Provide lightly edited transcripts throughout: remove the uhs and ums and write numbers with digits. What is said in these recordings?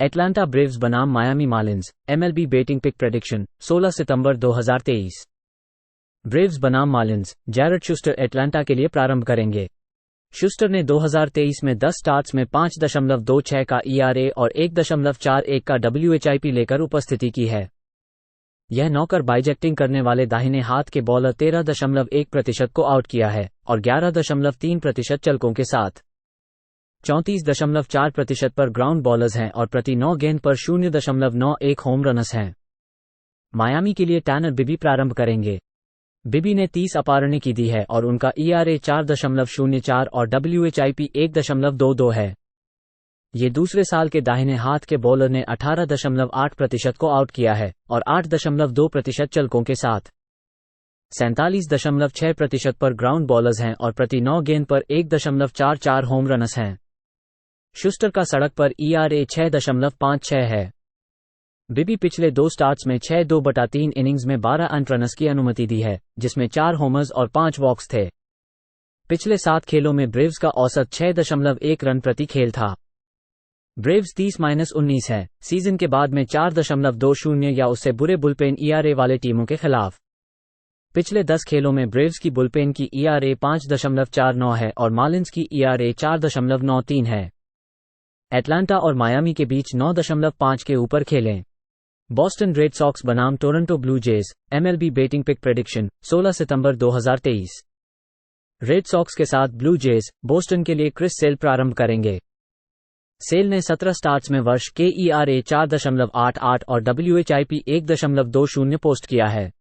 Atlanta Braves बनाम Miami Marlins, MLB betting pick prediction 16 सितंबर 2023। Braves बनाम मार्लिंस, जैरेड शूस्टर एटलांटा के लिए प्रारंभ करेंगे। शूस्टर ने 2023 में 10 स्टार्ट्स में 5.26 का ERA और 1.41 का WHIP लेकर उपस्थिति की है। यह नौकर बाइजेक्टिंग करने वाले दाहिने हाथ के बॉलर 13.1% को आउट किया है और 11.3% चलकों के साथ 34.4% पर ग्राउंड बॉलर्स हैं और प्रति 9 गेंद पर 0.91 होम रनर्स हैं। मायामी के लिए टैनर बिबी प्रारंभ करेंगे। बिबी ने 30 अपारने की दी है और उनका ERA 4.04 और WHIP 1.22 है। ये दूसरे साल के दाहिने हाथ के बॉलर ने 18.8% को आउट किया है और 8.2% चलकों के साथ 47.6% पर ग्राउंड बॉलर्स हैं और प्रति 9 गेंद पर 1.44 होम रनर्स हैं। शूस्टर का सड़क पर ERA 6.56 है। बिबी पिछले 2 स्टार्ट्स में 6/2/3 इनिंग्स में 12 अंट रनर्स की अनुमति दी है, जिसमें 4 होमर्स और 5 वॉक्स थे। पिछले 7 खेलों में ब्रेव्स का औसत 6.1 रन प्रति खेल था। ब्रेव्स 30-19 है, सीजन के बाद में 4.20 या उससे बुरे बुलपेन ERA वाले टीमों के खिलाफ। पिछले 10 खेलों में ब्रेव्स की बुलपेन की ERA 5.49 है और मार्लिंस की ERA 4.93 है। एटलांटा और मायामी के बीच 9.5 के ऊपर खेलें। बॉस्टन रेड सॉक्स बनाम Toronto Blue Jays, MLB betting pick prediction 16 सितंबर 2023। रेड सॉक्स के साथ ब्लू जेज, बोस्टन के लिए क्रिस सेल प्रारंभ करेंगे। सेल ने 17 स्टार्ट्स में वर्ष के ERA 4.88 और WHIP 1.20 पोस्ट किया है।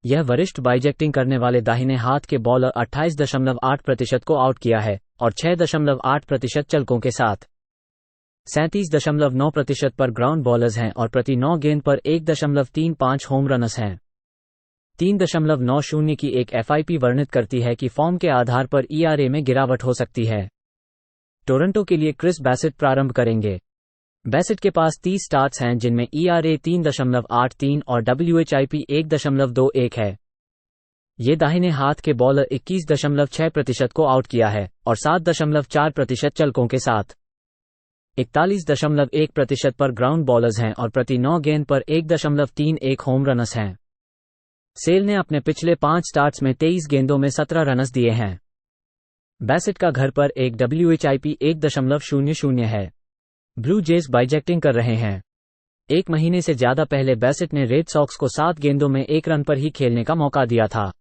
यह वरिष्ठ बाइजेक्टिंग करने वाले दाहिने हाथ के बॉलर 28.8% को आउट किया है और 6.8% चलकों के साथ 37.9% पर ग्राउंड बॉलर्स हैं और प्रति 9 गेंद पर 1.35 होम रनर्स हैं। 3.90 की एक FIP वर्णित करती है कि फॉर्म के आधार पर ERA में गिरावट हो सकती है। टोरंटो के लिए क्रिस बैसेट प्रारंभ करेंगे। बैसेट के पास 30 स्टार्ट्स हैं जिनमें ERA 3.83 और WHIP 1.21 है। ये दाहिने हाथ के बॉलर 21.6% को आउट किया है और 7.4% चलकों के साथ 41.1% पर ग्राउंड बॉलर्स हैं और प्रति 9 गेंद पर 1.31 होम रनर्स हैं। सेल ने अपने पिछले 5 स्टार्ट्स में 23 गेंदों में 17 रनर्स दिए हैं। बैसेट का घर पर एक WHIP 1.00 है। ब्लू जेज बाइजेक्टिंग कर रहे हैं। 1 महीने से ज्यादा पहले बैसेट ने रेड सॉक्स को 7 गेंदों में 1 रन पर ही खेलने का मौका दिया था।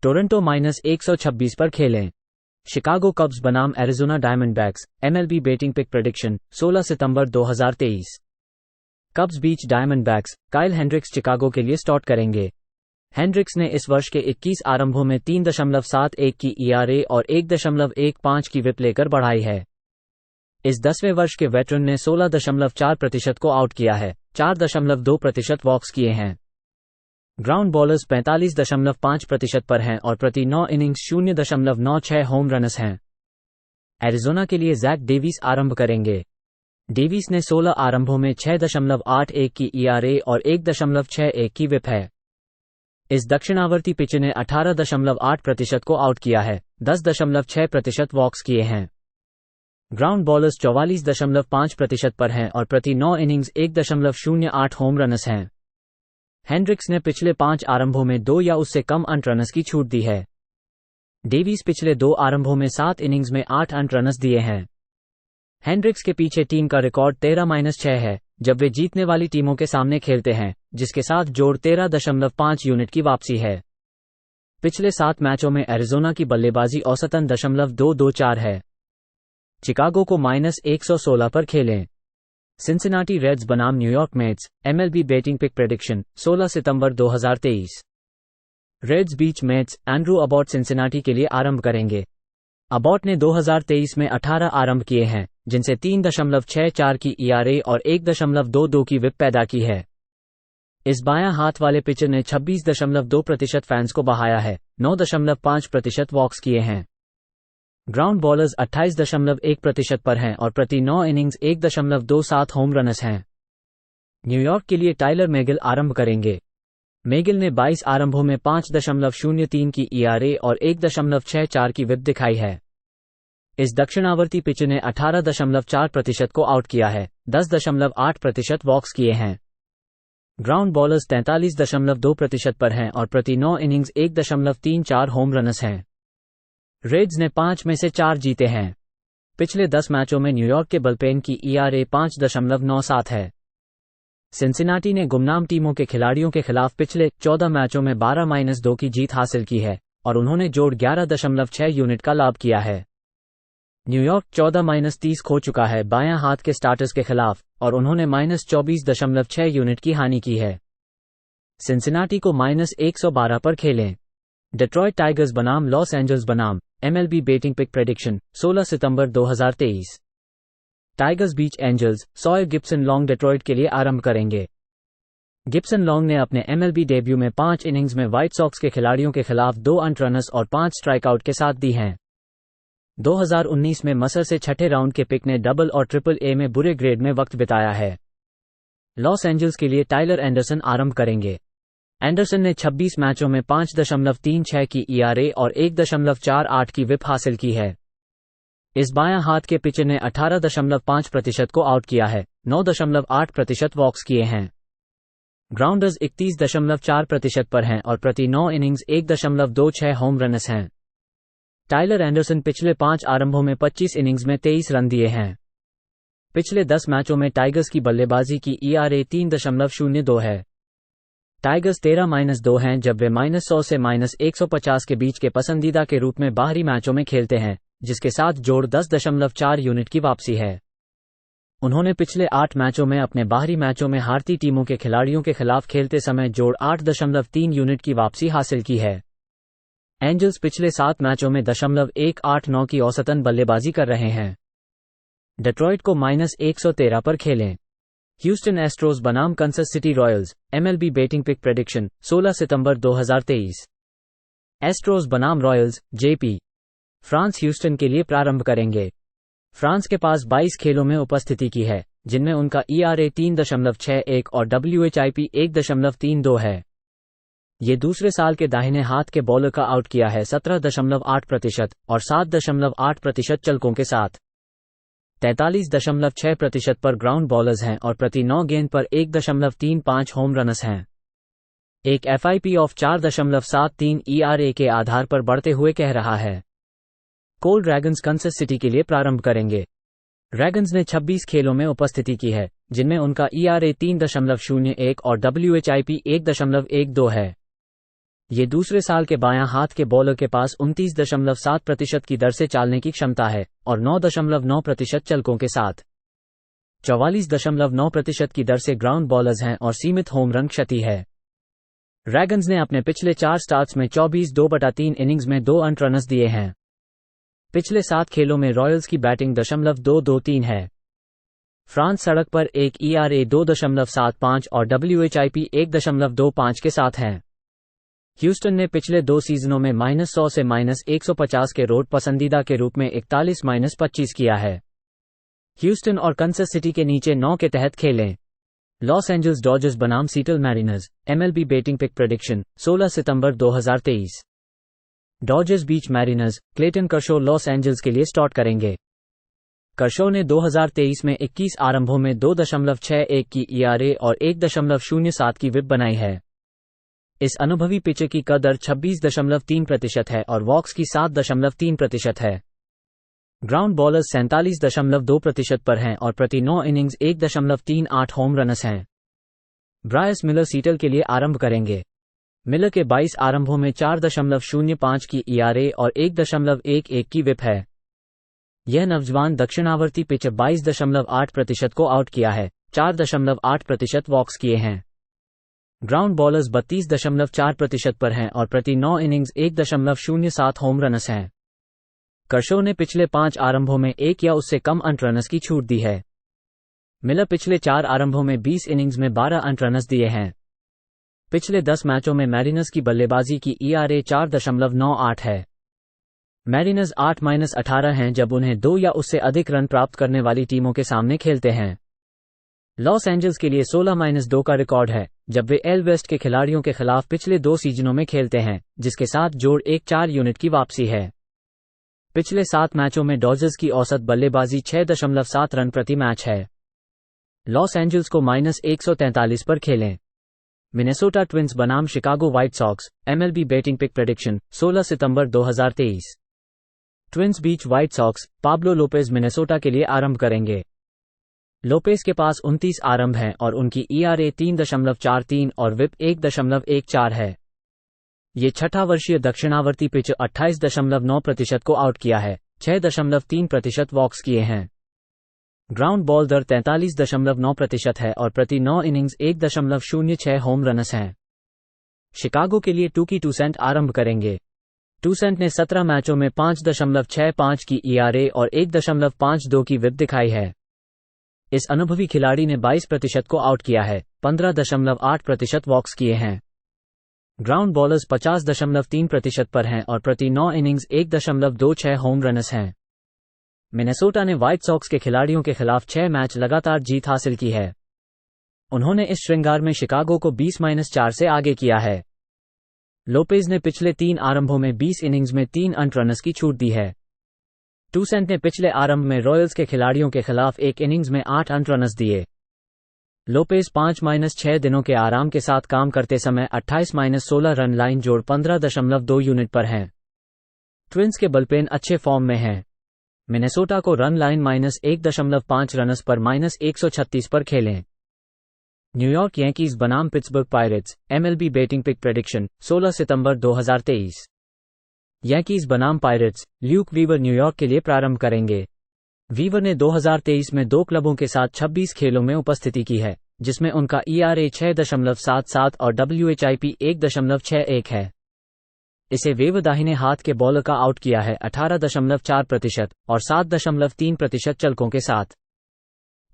टोरंटो -126 पर खेलें। शिकागो कब्स बनाम Arizona Diamondbacks, MLB betting pick prediction 16 सितंबर 2023। कब्स बीच डायमंडबैक्स, काइल हेंड्रिक्स शिकागो के लिए स्टार्ट करेंगे। हेंड्रिक्स ने इस वर्ष के 21 आरंभों में 3.71 की ERA और 1.15 की विप लेकर बढ़ाई है। इस 10वें वर्ष के वेटरन ने 16.4% को आउट किया है, 4.2% वॉक्स किए हैं। ग्राउंड बॉलर्स 45.5% पर हैं और प्रति 9 इनिंग्स 0.96 होम रनर्स हैं। एरिज़ोना के लिए जैक डेविस आरंभ करेंगे। डेविस ने 16 आरंभों में 6.81 की ERA और 1.61 की विप है। इस दक्षिणावर्ती पिच ने 18.8% को आउट किया है, 10.6% वॉक्स किए हैं। ग्राउंड बॉलर्स 44.5% पर हैं और प्रति 9 इनिंग्स 1.08 होम रनर्स हैं। हेंड्रिक्स ने पिछले 5 आरंभों में 2 या उससे कम अंट रनर्स की छूट दी है। डेविस पिछले 2 आरंभों में 7 इनिंग्स में 8 अंट रनर्स दिए हैं। हेंड्रिक्स के पीछे टीम का रिकॉर्ड 13-6 है जब वे जीतने वाली टीमों के सामने खेलते हैं, जिसके साथ जोड़ 13.5 यूनिट की वापसी है। पिछले 7 मैचों में एरिज़ोना की बल्लेबाजी औसतन .224 है। शिकागो को -116 पर खेलें। सिंसिनाटी रेड्स बनाम New York Mets, MLB betting pick prediction 16 सितंबर 2023। रेड्स बीच मेट्स, एंड्रू अबॉट सिंसिनाटी के लिए आरंभ करेंगे। अबॉट ने 2023 में 18 आरंभ किए हैं, जिनसे 3.64 की ERA और 1.22 की विप पैदा की है। इस बायां हाथ वाले पिचर ने 26.2% फैंस को बहाया है, 9.5% वॉक्स किए हैं। ग्राउंड बॉलर्स 28.1% पर हैं और प्रति 9 इनिंग्स 1.27 होम रनर्स हैं। न्यूयॉर्क के लिए टाइलर मैगिल आरंभ करेंगे। मैगिल ने 22 आरंभों में 5.03 की ERA और 1.64 की विप दिखाई है। इस दक्षिणावर्ती पिच ने 18.4% को आउट किया है, 10.8% वॉक्स किए हैं। ग्राउंड बॉलर्स 43.2% पर हैं और प्रति 9 इनिंग्स 1.34 होम रन्स हैं। रेड्स ने 5 में से 4 जीते हैं। पिछले 10 मैचों में न्यूयॉर्क के बुलपेन की ERA 5.97 है। सिंसिनाटी ने गुमनाम टीमों के खिलाड़ियों के खिलाफ पिछले 14 मैचों में 12-2 की जीत हासिल की है और उन्होंने जोड़ 11.6 यूनिट का लाभ किया है। न्यूयॉर्क 14-30 खो चुका है बायां हाथ के स्टार्टर्स के खिलाफ और उन्होंने -24.6 यूनिट की हानि की है। सिंसिनाटी को -112 पर खेलें। डेट्रॉयट टाइगर्स बनाम लॉस एंजल्स बनाम MLB बेटिंग पिक प्रेडिक्शन 16 सितंबर 2023। टाइगर्स बीच Angels Sawyer Gipson Long Detroit के लिए आरंभ करेंगे। गिब्सन लॉन्ग ने अपने MLB डेब्यू में 5 इनिंग्स में व्हाइट सॉक्स के खिलाड़ियों के खिलाफ 2 अर्न्ड रन्स और 5 स्ट्राइकआउट के साथ दी हैं। 2019 में मसर से छठे राउंड के पिक ने डबल और ट्रिपल ए में बुरे ग्रेड में वक्त बिताया है। लॉस एंजल्स के लिए टाइलर एंडरसन आरंभ करेंगे। एंडरसन ने 26 मैचों में 5.36 की ERA और 1.48 की विप हासिल की है। इस बायां हाथ के पिचर ने 18.5% को आउट किया है, 9.8% वॉक्स किए हैं। ग्राउंडर्स 31.4% पर हैं और प्रति 9 इनिंग्स 1.26 होम रन्स हैं। टाइलर एंडरसन पिछले 5 आरंभों में 25 इनिंग्स में 23 रन दिए हैं। पिछले 10 मैचों में टाइगर्स की बल्लेबाजी की ERA 3.02 है। टाइगर्स 13-2 हैं जब वे -100 से -150 के बीच के पसंदीदा के रूप में बाहरी मैचों में खेलते हैं, जिसके साथ जोड़ 10.4 यूनिट की वापसी है। उन्होंने पिछले 8 मैचों में अपने बाहरी मैचों में हारती टीमों के खिलाड़ियों के खिलाफ खेलते समय जोड़ 8.3 यूनिट की वापसी हासिल की है। एंजल्स पिछले 7 मैचों में 1.189 की औसतन बल्लेबाजी कर रहे हैं। डेट्रॉयट को -113 पर खेलें। ह्यूस्टन एस्ट्रोज बनाम Kansas City Royals MLB betting pick prediction 16 सितंबर 2023। एस्ट्रोज बनाम रॉयल्स JP। फ्रांस ह्यूस्टन के लिए प्रारंभ करेंगे। फ्रांस के पास 22 खेलों में उपस्थिति की है, जिनमें उनका ERA 3.61 और WHIP 1.32 है। ये दूसरे साल के दाहिने हाथ के बॉलर का आउट किया है 17.8% और 7.8% चलकों के साथ। 43.6% पर ग्राउंड बॉलर्स हैं और प्रति 9 गेंद पर 1.35 होम रन्स हैं। एक FIP ऑफ 4.73 ERA के आधार पर बढ़ते हुए कह रहा है। कोल ड्रैगन्स कंसस सिटी के लिए प्रारंभ करेंगे। ड्रैगन्स ने 26 खेलों में उपस्थिति की है, जिनमें उनका ERA 3.01 और WHIP 1.12 है। ये दूसरे साल के बायां हाथ के बॉलर के पास 29.7% की दर से चालने की क्षमता है और 9.9% चलकों के साथ 44.9% की दर से ग्राउंड बॉलर्स हैं और सीमित होम रन क्षति है। ड्रैगन्स ने अपने पिछले 4 स्टार्ट्स में 24/2/3 इनिंग्स में 2 अर्न्ड रन्स दिए हैं। पिछले 7 खेलों में रॉयल्स की बैटिंग .223 है। फ्रांस सड़क पर एक ERA 2.75 और WHIP 1.25 के साथ हैं। ह्यूस्टन ने पिछले 2 सीजनों में -100 से -150 के रोड पसंदीदा के रूप में 41-25 किया है। ह्यूस्टन और कंसस सिटी के नीचे 9 के तहत खेलें। लॉस एंजल्स डॉजर्स बनाम Seattle Mariners MLB betting pick prediction 16 सितंबर 2023। डॉजर्स बीच Mariners Clayton Kershaw Los Angeles के लिए स्टार्ट करेंगे। कर्शो ने 2023 में 21 आरंभों में 2.61 की ERA और 1.07 की विप बनाई है। इस अनुभवी पिचर की कदर 26.3% है और वॉक्स की 7.3% है। ग्राउंड बॉलर्स 47.2% पर हैं और प्रति 9 इनिंग्स 1.38 होम रन्स हैं। ब्रायस मिलर सीटल के लिए आरंभ करेंगे। मिलर के 22 आरंभों में 4.05 की ERA और 1.11 की विप है। यह नौजवान दक्षिणावर्ती पिचर 22.8% को आउट किया है, 4.8% वॉक्स किए हैं। ग्राउंड बॉलर्स 32.4% पर हैं और प्रति 9 इनिंग्स 1.07 होम रन्स हैं। कर्शो ने पिछले 5 आरंभों में 1 या उससे कम अर्न्ड रन्स की छूट दी है। मिलर पिछले 4 आरंभों में 20 इनिंग्स में 12 अर्न्ड रन्स दिए हैं। पिछले 10 मैचों में मैरिनर्स की बल्लेबाजी की ERA 4.98 है। मैरिनर्स 8-18 हैं जब उन्हें 2 या उससे अधिक रन प्राप्त करने वाली टीमों के सामने खेलते हैं। लॉस एंजल्स के लिए 16-2 का रिकॉर्ड है जब वे एल वेस्ट के खिलाड़ियों के खिलाफ पिछले 2 सीजनों में खेलते हैं, जिसके साथ जोड़ 1.4 यूनिट की वापसी है। पिछले 7 मैचों में डॉजर्स की औसत बल्लेबाजी 6.7 रन प्रति मैच है। लॉस एंजल्स को -143 पर खेलें। मिनेसोटा ट्विंस बनाम Chicago White Sox, MLB betting pick prediction 16 सितंबर 2023। ट्विंस बीच White Sox, Pablo Lopez Minnesota के लिए आरंभ करेंगे। लोपेज के पास 29 आरंभ हैं और उनकी ERA 3.43 और विप 1.14 है। ये छठा वर्षीय दक्षिणावर्ती पिच 28.9% को आउट किया है, 6.3% वॉक्स किए हैं। ग्राउंड बॉल दर 43.9% है और प्रति 9 इनिंग्स 1.06 होम रनस हैं। शिकागो के लिए टूसेंट आरंभ करेंगे। टूसेंट ने 17 मैचों में 5.65 की ERA और 1.52 की विप दिखाई है। इस अनुभवी खिलाड़ी ने 22% को आउट किया है, 15.8% वॉक्स किए हैं। ग्राउंड बॉलर्स 50.3% पर हैं और प्रति 9 इनिंग्स 1.26 होम रनस हैं। मिनेसोटा ने व्हाइट सॉक्स के खिलाड़ियों के खिलाफ 6 मैच लगातार जीत हासिल की है। उन्होंने इस श्रृंगार में शिकागो को 20-4 से आगे किया है। लोपेज ने पिछले 3 आरंभों में 20 इनिंग्स में 3 अंक रनस की छूट दी है। टूसेंट ने पिछले आरंभ में रॉयल्स के खिलाड़ियों के खिलाफ 1 इनिंग्स में 8 अंक रनस दिए। लोपेज 5-6 दिनों के आराम के साथ काम करते समय 28-16 रन लाइन जोड़ 15.2 यूनिट पर हैं। ट्विंस के बुलपेन अच्छे फॉर्म में हैं। मिनेसोटा को रन लाइन -1.5 रनस पर -136 पर खेलें। न्यूयॉर्क यांकीज बनाम Pittsburgh Pirates, MLB betting pick prediction 16 सितंबर 2023। यांकीज बनाम पायरेट्स, ल्यूक वीवर न्यूयॉर्क के लिए प्रारंभ करेंगे। वीवर ने 2023 में 2 क्लबों के साथ 26 खेलों में उपस्थिति की है, जिसमें उनका ERA 6.77 और WHIP 1.61 है। इसे वेव दाहिने हाथ के बॉलर का आउट किया है 18.4% और 7.3% चलकों के साथ।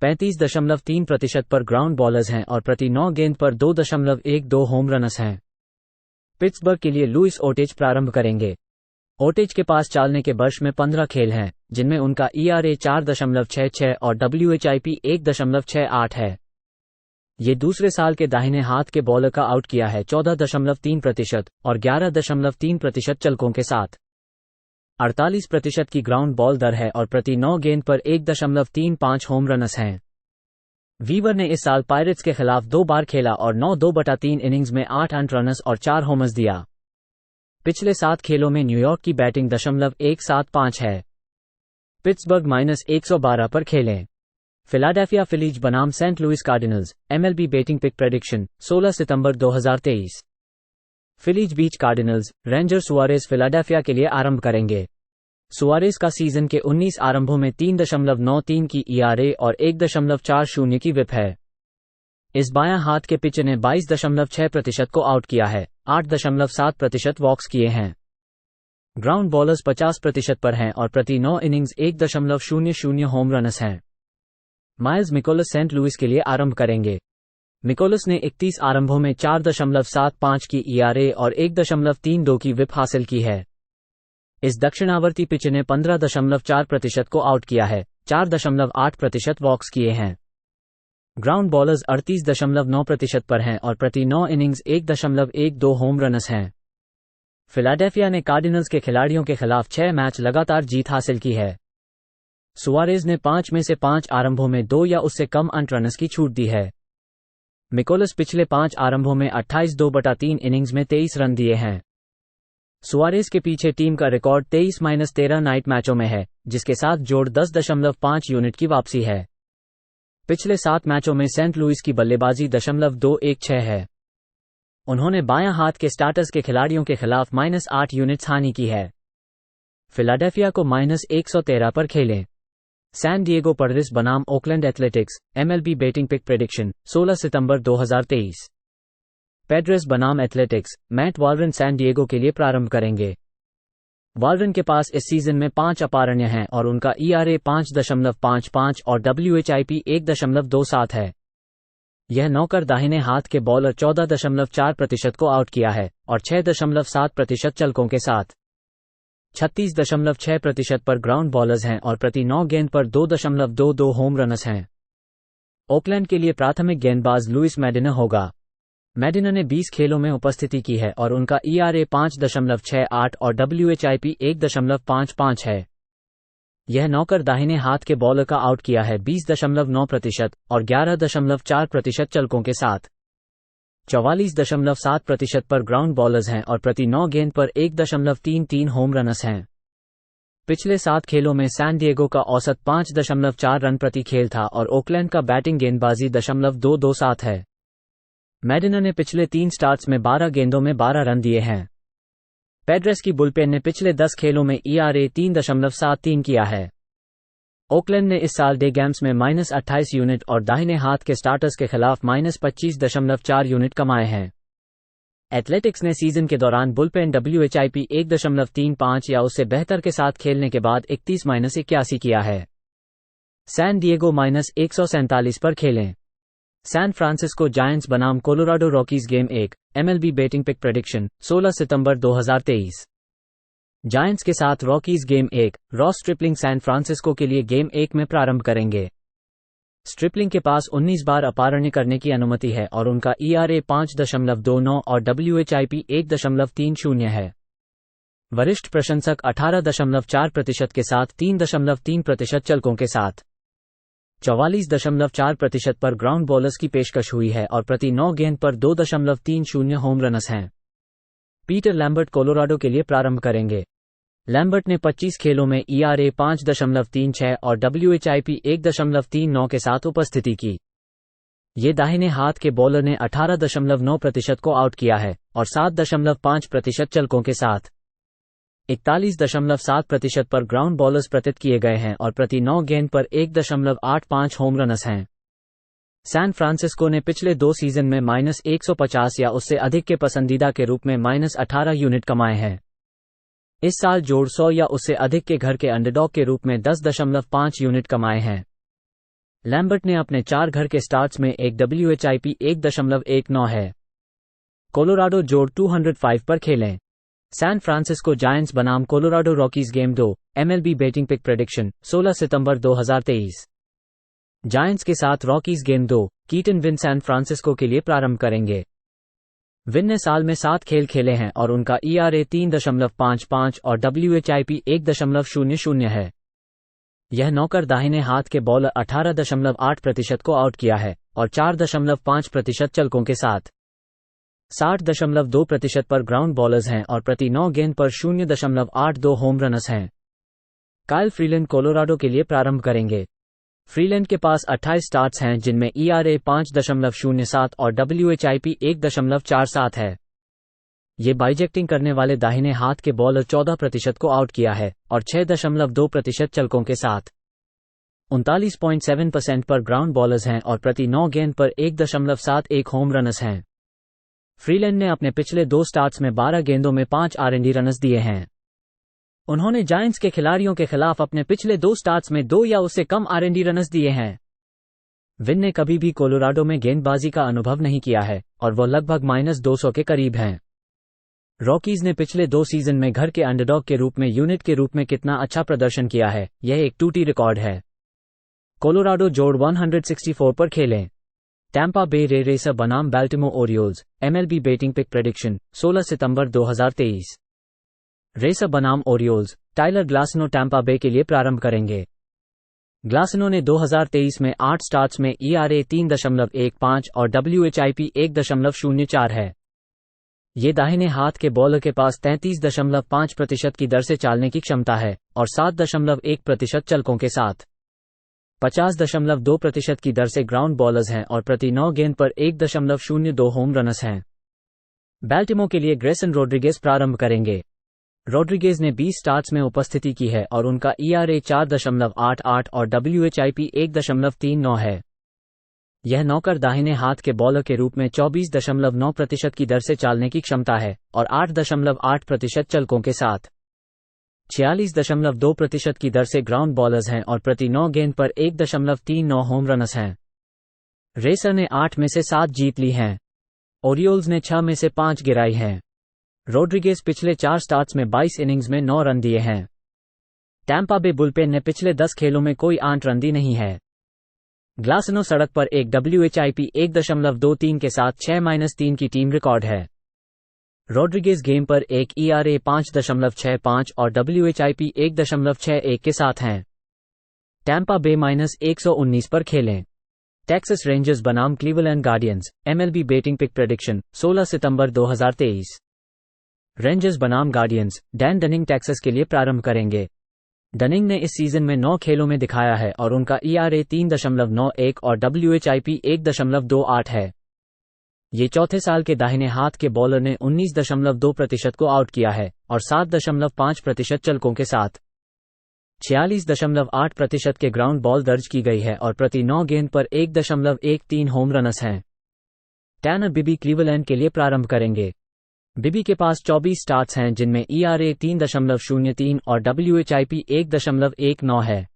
35.3% पर ग्राउंड बॉलर्स हैं और प्रति 9 गेंद पर 2.12 होम रनस हैं। पिट्सबर्ग के लिए लुइस ओटेज प्रारंभ करेंगे। ओटेज के पास चालने के वर्ष में 15 खेल हैं, जिनमें उनका ERA 4.66 और WHIP 1.68 है। ये दूसरे साल के दाहिने हाथ के बॉलर का आउट किया है 14.3% और 11.3% चलकों के साथ। 48% की ग्राउंड बॉल दर है और प्रति 9 गेंद पर 1.35 होम रनस हैं। वीवर ने इस साल पायरेट्स के खिलाफ 2 बार खेला और 9-2/3 इनिंग्स में 8 अंक रनस और 4 होमर्स दिया। पिछले 7 खेलों में न्यूयॉर्क की बैटिंग .175 है। पिट्सबर्ग -112 पर खेलें। फिलाडेल्फिया फिलीज बनाम Saint Louis Cardinals, MLB betting pick prediction 16 सितंबर 2023। फिलीज बीच कार्डिनल्स, रेंजर सुआरेज फिलाडेल्फिया के लिए आरंभ करेंगे। सुआरेज का सीजन के 19 आरंभों में 3.93 की ERA और 1.40 की विप है। इस बायां हाथ के पिच ने 22.6% को आउट किया है, 8.7% वॉक्स किए हैं। ग्राउंड बॉलर्स 50% पर हैं और प्रति 9 इनिंग्स 1.00 होम रनस हैं। माइल्स मिकोलस सेंट लुइस के लिए आरंभ करेंगे। मिकोलस ने 31 आरंभों में 4.75 की ERA और 1.32 की विप हासिल की है। इस दक्षिणावर्ती पिच ने 15.4% को आउट किया है, 4.8% वॉक्स किए हैं। ग्राउंड बॉलर्स 38.9% पर हैं और प्रति 9 इनिंग्स 1.12 होम रनस हैं। फिलाडेल्फिया ने कार्डिनल्स के खिलाड़ियों के खिलाफ 6 मैच लगातार जीत हासिल की है। सुआरेज ने 5 में से 5 आरंभों में 2 या उससे कम अंक रनस की छूट दी है। मिकोलस पिछले 5 आरंभों में 28-2/3 इनिंग्स में 23 रन दिए हैं। सुआरेज के पीछे टीम का रिकॉर्ड 23-13 नाइट मैचों में है, जिसके साथ जोड़ 10.5 यूनिट की वापसी है। पिछले 7 मैचों में सेंट लुइस की बल्लेबाजी .216 है। उन्होंने बायां हाथ के स्टार्टर्स के खिलाड़ियों के खिलाफ -8 यूनिट्स हानि की है। फिलाडेल्फिया को -113 पर खेलें। सैन डिएगो पैड्रेस बनाम Oakland Athletics, MLB betting pick prediction 16 सितंबर 2023। पैड्रेस बनाम Athletics, Matt Waldron San Diego के लिए प्रारंभ करेंगे। वालरन के पास इस सीजन में 5 अपारण्य हैं और उनका ERA 5.55 और WHIP 1.27 है। यह नौकर दाहिने हाथ के बॉलर 14.4% को आउट किया है और 6.7% चलकों के साथ। 36.6% पर ग्राउंड बॉलर्स हैं और प्रति 9 गेंद पर 2.22 होम रनस हैं। ओकलैंड के लिए प्राथमिक गेंदबाज लुइस मैडिना होगा। मैडिना ने 20 खेलों में उपस्थिति की है और उनका ERA 5.68 और WHIP 1.55 है। यह नौकर दाहिने हाथ के बॉलर का आउट किया है 20.9% और 11.4% चलकों के साथ। 44.7% पर ग्राउंड बॉलर्स हैं और प्रति 9 गेंद पर 1.33 होम रनस हैं। पिछले 7 खेलों में सैन डिएगो का औसत 5.4 रन प्रति खेल था और ओकलैंड का बैटिंग गेंदबाजी 227 है। मैडिनर ने पिछले 3 स्टार्ट्स में 12 गेंदों में 12 रन दिए हैं। पेड्रेस की बुलपेन ने पिछले 10 खेलों में ERA 3.73 किया है। ओकलैंड ने इस साल डे गेम्स में -28 यूनिट और दाहिने हाथ के स्टार्टर्स के खिलाफ -25.4 यूनिट कमाए हैं। एथलेटिक्स ने सीजन के दौरान बुलपेन WHIP 1.35 या उससे बेहतर के साथ खेलने के बाद 31-81 किया है। सैन डिएगो -147 पर खेलें। सैन फ्रांसिस्को जायंट्स बनाम Colorado Rockies game 1 MLB betting pick prediction 16 सितंबर 2023। जायंट्स के साथ Rockies game 1 Ross Stripling San Francisco के लिए गेम 1 में प्रारंभ करेंगे। स्ट्रिपलिंग के पास 19 बार अपारण्य करने की अनुमति है और उनका ERA 5.29 और WHIP 1.30 है। वरिष्ठ प्रशंसक 18.4% के साथ 3.3% चलकों के साथ। 44.4% पर ग्राउंड बॉलर्स की पेशकश हुई है और प्रति 9 गेंद पर 2.30 होम रनस हैं। पीटर लैम्बर्ट कोलोराडो के लिए प्रारंभ करेंगे। लैम्बर्ट ने 25 खेलों में ERA 5.36 और WHIP 1.39 के साथ उपस्थिति की। ये दाहिने हाथ के बॉलर ने 18.9% को आउट किया है और 7.5% चलकों के साथ। 41.7% पर ग्राउंड बॉलर्स प्रतित किए गए हैं और प्रति 9 गेंद पर 1.85 होम रनस हैं। सैन फ्रांसिस्को ने पिछले 2 सीजन में -150 या उससे अधिक के पसंदीदा के रूप में -18 यूनिट कमाए हैं। इस साल जोड़ 100 या उससे अधिक के घर के अंडरडॉग के रूप में 10.5 यूनिट कमाए हैं। लैम्बर्ट ने अपने 4 घर के स्टार्ट्स में एक WHIP 1.19 है। कोलोराडो जोड़ 205 पर खेलें। सैन फ्रांसिस्को जायंट्स बनाम Colorado Rockies game 2 MLB betting pick prediction 16 सितंबर 2023। जायंट्स के साथ Rockies game 2 Keaton Winn San Francisco के लिए प्रारंभ करेंगे। विन ने साल में 7 खेल खेले हैं और उनका ERA 3.55 और WHIP 1.00 है। यह नौकर दाहिने हाथ के बॉलर 18.8% को आउट किया है और 4.5% चलकों के साथ। 60.2% पर ग्राउंड बॉलर्स हैं और प्रति 9 गेंद पर 0.82 होम रनस हैं। काइल फ्रीलैंड कोलोराडो के लिए प्रारंभ करेंगे। फ्रीलैंड के पास 28 स्टार्ट्स हैं जिनमें ERA 5.07 और WHIP 1.47 है। ये बाइजेक्टिंग करने वाले दाहिने हाथ के बॉलर 14% को आउट किया है और 6.2% चलकों के साथ। 39.7% पर ग्राउंड बॉलर्स हैं और प्रति 9 गेंद पर 1.71 होम रनस हैं। फ्रीलैंड ने अपने पिछले 2 स्टार्ट्स में 12 गेंदों में 5 R&D रनस दिए हैं। उन्होंने जायंट्स के खिलाड़ियों के खिलाफ अपने पिछले 2 स्टार्ट्स में 2 या उससे कम R&D रनस दिए हैं। विन ने कभी भी कोलोराडो में गेंदबाजी का अनुभव नहीं किया है और वो लगभग -200 के करीब हैं। रॉकीज ने पिछले 2 सीजन में घर के अंडरडॉग के रूप में यूनिट के रूप में कितना अच्छा प्रदर्शन किया है, यह एक टूटी रिकॉर्ड है। कोलोराडो जोड़ 164 पर खेलें। टैंपा बे रे रेसर बनाम Baltimore Orioles MLB betting pick prediction 16 सितंबर 2023। रेसर बनाम ओरियोल्स टाइलर ग्लासनो टैंपा बे के लिए प्रारंभ करेंगे। ग्लासनो ने 2023 में 8 स्टार्ट्स में ERA 3.15 और WHIP 1.04 है। ये दाहिने हाथ के बॉलर के पास 33.5% की दर से चालने की क्षमता है और 7.1% चलकों के साथ। 50.2% की दर से ग्राउंड बॉलर्स हैं और प्रति 9 गेंद पर 1.02 होम रनस हैं। बाल्टिमोर के लिए ग्रेसन रोड्रिगेज प्रारंभ करेंगे। रोड्रिगेज ने 20 स्टार्ट्स में उपस्थिति की है और उनका ERA 4.88 और WHIP 1.39 है। यह नौकर दाहिने हाथ के बॉलर के रूप में 24.9% की दर से चालने की क्षमता है और 8.8% चलकों के साथ। 46.2% की दर से ग्राउंड बॉलर्स हैं और प्रति 9 गेंद पर 1.39 होम रनस हैं। रेसर ने 8 में से 7 जीत ली हैं। ओरियोल्स ने 6 में से 5 गिराई हैं। रोड्रिगेज पिछले 4 स्टार्ट्स में 22 इनिंग्स में 9 रन दिए हैं। टैंपा बे बुलपेन ने पिछले 10 खेलों में कोई 8 रन दी नहीं है। ग्लासनो सड़क पर एक WHIP 1.23 के साथ 6-3 की टीम रिकॉर्ड है। रोड्रिगेज गेम पर एक ERA 5.65 और WHIP 1.61 के साथ हैं। टैम्पा बे -119 पर खेलें। टेक्सास रेंजर्स बनाम Cleveland Guardians, MLB betting pick prediction 16 सितंबर 2023। रेंजर्स बनाम गार्डियंस, डैन डनिंग टेक्सास के लिए प्रारंभ करेंगे। डनिंग ने इस सीजन में 9 खेलों में दिखाया है और उनका ERA 3.91 और WHIP 1.28 है। ये चौथे साल के दाहिने हाथ के बॉलर ने 19.2% को आउट किया है और 7.5% चलकों के साथ 46.8% के ग्राउंड बॉल दर्ज की गई है और प्रति 9 गेंद पर 1.13 होम रनस हैं। टैनर बिबी क्लीवलैंड के लिए प्रारंभ करेंगे। बिबी के पास 24 स्टार्ट्स हैं जिनमें ERA 3.03 और WHIP 1.19 है।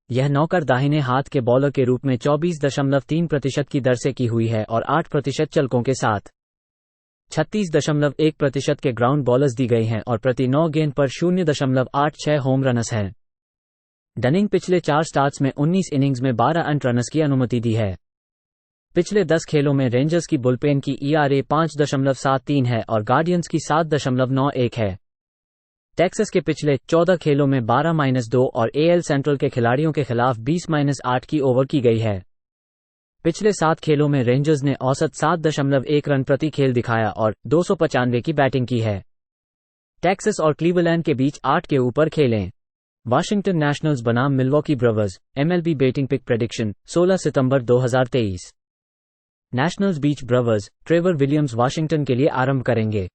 यह नौकर दाहिने हाथ के बॉलर के रूप में 24.3% की दर से की हुई है और 8% चलकों के साथ 36.1% के ग्राउंड बॉलर्स दी गई हैं और प्रति 9 गेंद पर 0.86 होम रनस हैं। डनिंग पिछले 4 स्टार्ट्स में 19 इनिंग्स में 12 अर्न्ड रनस की अनुमति दी है। पिछले 10 खेलों में रेंजर्स की बुलपेन की ERA 5.73 है और गार्डियंस की 7.91 है। टेक्सास के पिछले 14 खेलों में 12-2 और AL सेंट्रल के खिलाड़ियों के खिलाफ 20-8 की ओवर की गई है। पिछले 7 खेलों में रेंजर्स ने औसत 7.1 रन प्रति खेल दिखाया और 295 की बैटिंग की है। टेक्सास और क्लीवलैंड के बीच 8 के ऊपर खेलें। वाशिंगटन नेशनल्स बनाम Milwaukee Brewers, MLB betting pick prediction 16 सितंबर 2023। नेशनल्स बीच ब्रेवर्स, ट्रेवर विलियम्स वाशिंगटन के लिए आरंभ करेंगे।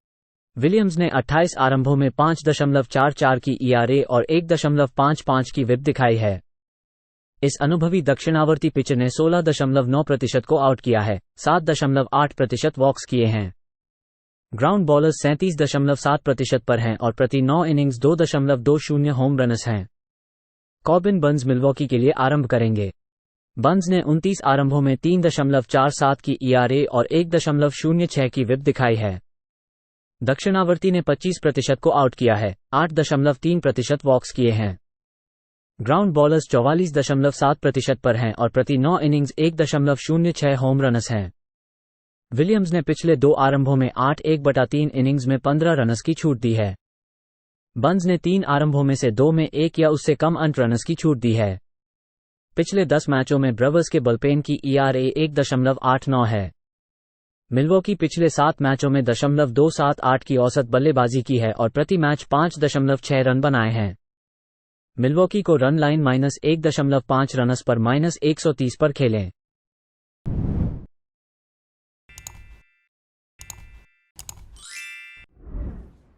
विलियम्स ने 28 आरंभों में 5.44 की ERA और 1.55 की विप दिखाई है। इस अनुभवी दक्षिणावर्ती पिचर ने 16.9% को आउट किया है, 7.8% वॉक्स किए हैं। ग्राउंड बॉलर्स 37.7% पर हैं और प्रति 9 इनिंग्स 2.20 होम रनस हैं। कॉबिन बर्न्स मिलवॉकी के लिए आरंभ करेंगे। बर्न्स ने 29 आरंभों में 3.47 की ERA और 1.06 की विप दिखाई है। दक्षिणावर्ती ने 25% को आउट किया है, 8.3% वॉक्स किए हैं। ग्राउंड बॉलर्स 44.7% पर हैं और प्रति 9 इनिंग्स 1.06 होम रनस हैं। विलियम्स ने पिछले 2 आरंभों में 8/1/3 इनिंग्स में 15 रनस की छूट दी है। बर्न्स ने 3 आरंभों में से 2 में 1 या उससे कम अंत रनस की छूट दी है। पिछले 10 मैचों में ब्रेवर्स के बुलपेन की ERA 1.89 है। मिलवॉकी पिछले 7 मैचों में 0.278 की औसत बल्लेबाजी की है और प्रति मैच 5.6 रन बनाए हैं। मिलवॉकी को रन लाइन -1.5 रनस पर -130 पर खेलें।